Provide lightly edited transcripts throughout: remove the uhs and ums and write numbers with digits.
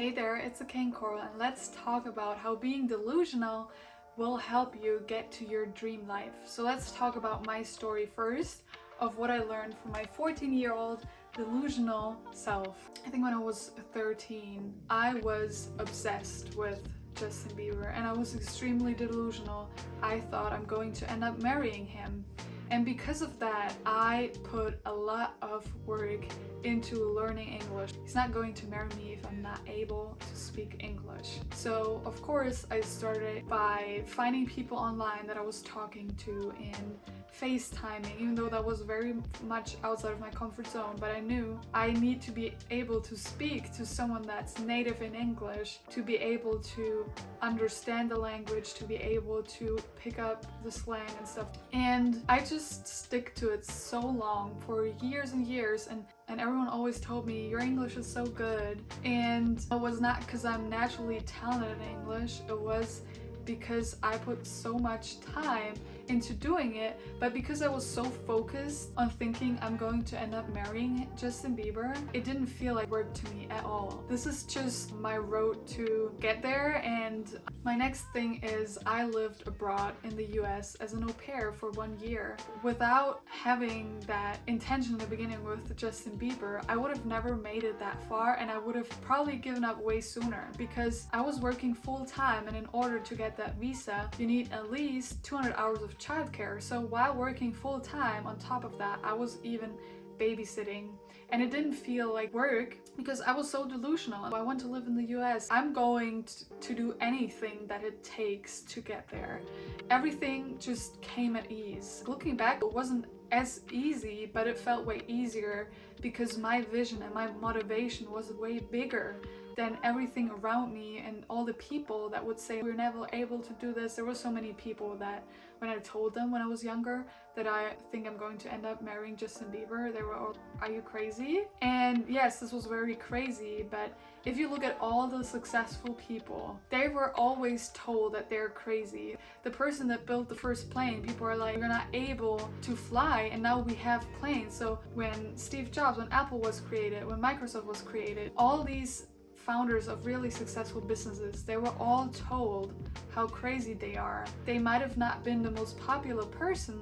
Hey there, it's King Coral, and let's talk about how being delusional will help you get to your dream life. So let's talk about my story first of what I learned from my 14-year-old delusional self. I think when I was 13, I was obsessed with Justin Bieber and I was extremely delusional. I thought I'm going to end up marrying him. And because of that, I put a lot of work into learning English. He's not going to marry me if I'm not able to speak English. So of course I started by finding people online that I was talking to and FaceTiming, even though that was very much outside of my comfort zone, but I knew I need to be able to speak to someone that's native in English, to be able to understand the language, to be able to pick up the slang and stuff. And I just stick to it so long, for years and years, and everyone always told me, your English is so good. And it was not because I'm naturally talented in English, it was because I put so much time into doing it, but because I was so focused on thinking I'm going to end up marrying Justin Bieber, it didn't feel like work to me at all. This is just my road to get there. And my next thing is I lived abroad in the US as an au pair for 1 year. Without having that intention in the beginning with Justin Bieber, I would have never made it that far, and I would have probably given up way sooner because I was working full time, and in order to get that visa, you need at least 200 hours of childcare. So while working full time, on top of that, I was even babysitting, and it didn't feel like work because I was so delusional. I want to live in the US. I'm going to do anything that it takes to get there. Everything just came at ease. Looking back, it wasn't as easy, but it felt way easier because my vision and my motivation was way bigger than everything around me and all the people that would say we're never able to do this. There were so many people that when I told them when I was younger that I think I'm going to end up marrying Justin Bieber, they were all, are you crazy? And yes, this was very crazy, but if you look at all the successful people, they were always told that they're crazy. The person that built the first plane, people are like, you're not able to fly, and now we have planes. So when Steve Jobs, when Apple was created, when Microsoft was created, all these founders of really successful businesses, they were all told how crazy they are. They might have not been the most popular person,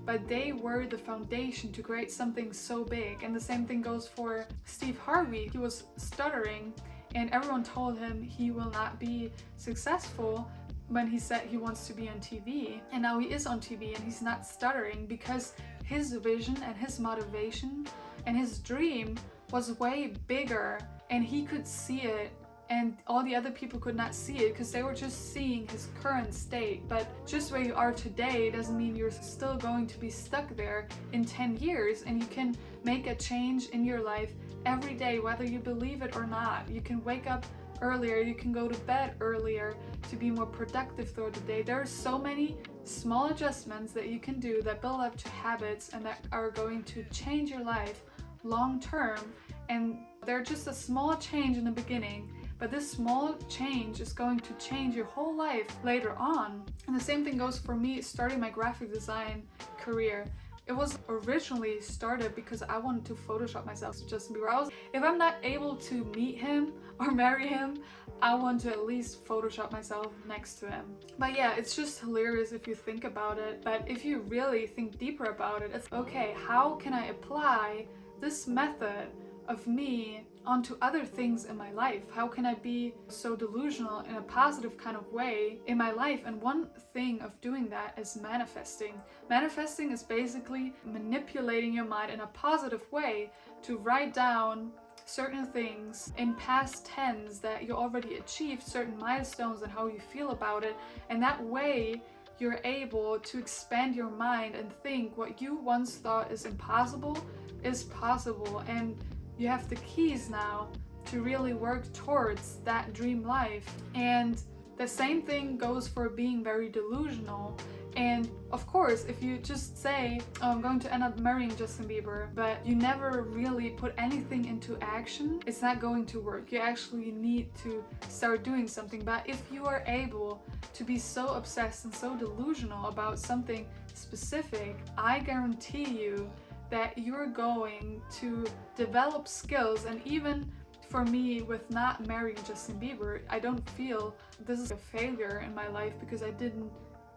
but they were the foundation to create something so big. And the same thing goes for Steve Harvey. He was stuttering, and everyone told him he will not be successful when he said he wants to be on TV. And now he is on TV and he's not stuttering because his vision and his motivation and his dream was way bigger, and he could see it, and all the other people could not see it because they were just seeing his current state. But just where you are today doesn't mean you're still going to be stuck there in 10 years, and you can make a change in your life every day, whether you believe it or not. You can wake up earlier, you can go to bed earlier to be more productive throughout the day. There are so many small adjustments that you can do that build up to habits and that are going to change your life long term. And they're just a small change in the beginning, but this small change is going to change your whole life later on. And the same thing goes for me starting my graphic design career. It was originally started because I wanted to Photoshop myself to Justin Bieber. If I'm not able to meet him or marry him, I want to at least Photoshop myself next to him. But yeah, it's just hilarious if you think about it. But if you really think deeper about it, it's okay, how can I apply this method of me onto other things in my life? How can I be so delusional in a positive kind of way in my life? And one thing of doing that is manifesting. Manifesting is basically manipulating your mind in a positive way to write down certain things in past tense that you already achieved, certain milestones and how you feel about it. And that way you're able to expand your mind and think what you once thought is impossible is possible. And you have the keys now to really work towards that dream life. And the same thing goes for being very delusional. And of course, if you just say, oh, I'm going to end up marrying Justin Bieber, but you never really put anything into action, it's not going to work. You actually need to start doing something. But if you are able to be so obsessed and so delusional about something specific, I guarantee you that you're going to develop skills and even for me, with not marrying Justin Bieber, I don't feel this is a failure in my life because I didn't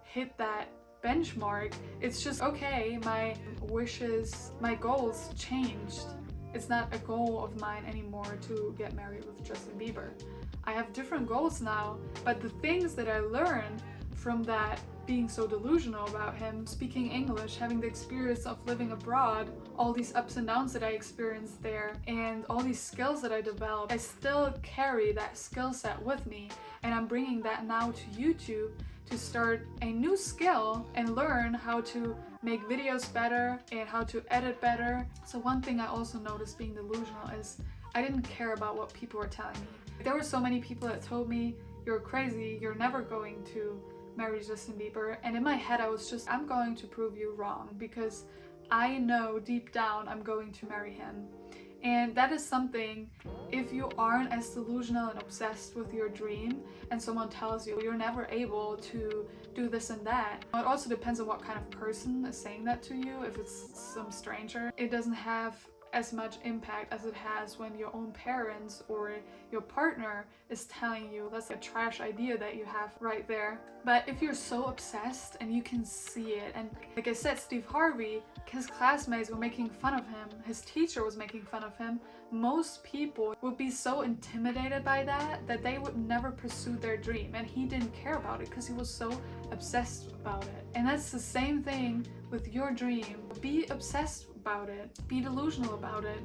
hit that benchmark. It's just, okay, my wishes, my goals changed. It's not a goal of mine anymore to get married with Justin Bieber. I have different goals now, but the things that I learned from that, being so delusional about him, speaking English, having the experience of living abroad, all these ups and downs that I experienced there, and all these skills that I developed, I still carry that skill set with me, and I'm bringing that now to YouTube to start a new skill and learn how to make videos better and how to edit better. So one thing I also noticed being delusional is I didn't care about what people were telling me. There were so many people that told me, you're crazy, you're never going to marry Justin Bieber, and in my head I was just, I'm going to prove you wrong because I know deep down I'm going to marry him. And that is something, if you aren't as delusional and obsessed with your dream and someone tells you you're never able to do this and that, it also depends on what kind of person is saying that to you. If it's some stranger, it doesn't have as much impact as it has when your own parents or your partner is telling you that's a trash idea that you have right there. But if you're so obsessed and you can see it, and like I said, Steve Harvey, his classmates were making fun of him, his teacher was making fun of him, most people would be so intimidated by that they would never pursue their dream, and he didn't care about it because he was so obsessed about it. And that's the same thing with your dream. Be obsessed about it, be delusional about it,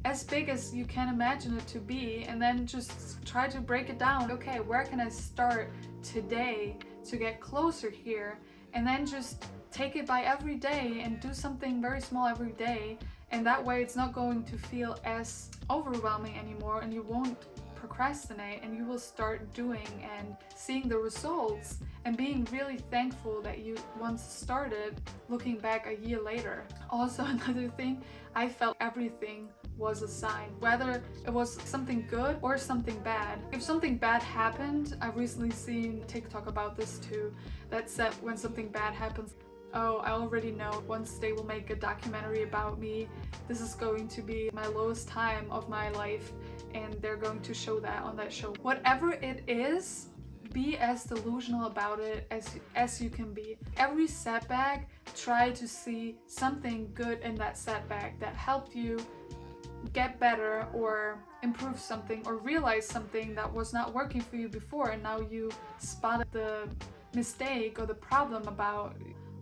as big as you can imagine it to be, and then just try to break it down. Okay, where can I start today to get closer here? And then just take it by every day and do something very small every day, and that way it's not going to feel as overwhelming anymore, and you won't procrastinate, and you will start doing and seeing the results and being really thankful that you once started, looking back a year later. Also, another thing, I felt everything was a sign, whether it was something good or something bad. If something bad happened, I've recently seen TikTok about this too, that said when something bad happens, oh, I already know once they will make a documentary about me, this is going to be my lowest time of my life, and they're going to show that on that show. Whatever it is, be as delusional about it as you can be. Every setback, try to see something good in that setback that helped you get better or improve something or realize something that was not working for you before, and now you spotted the mistake or the problem about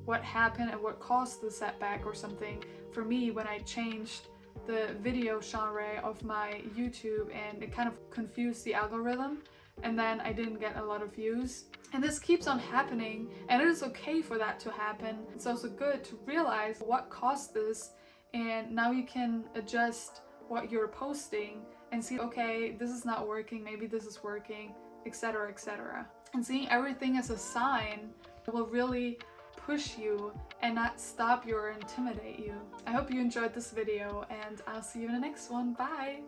what happened and what caused the setback or something. For me, when I changed the video genre of my YouTube, and it kind of confused the algorithm, and then I didn't get a lot of views. And this keeps on happening, and it is okay for that to happen. It's also good to realize what caused this, and now you can adjust what you're posting and see, okay, this is not working, maybe this is working, etc., etc. And seeing everything as a sign will really push you and not stop you or intimidate you. I hope you enjoyed this video, and I'll see you in the next one. Bye!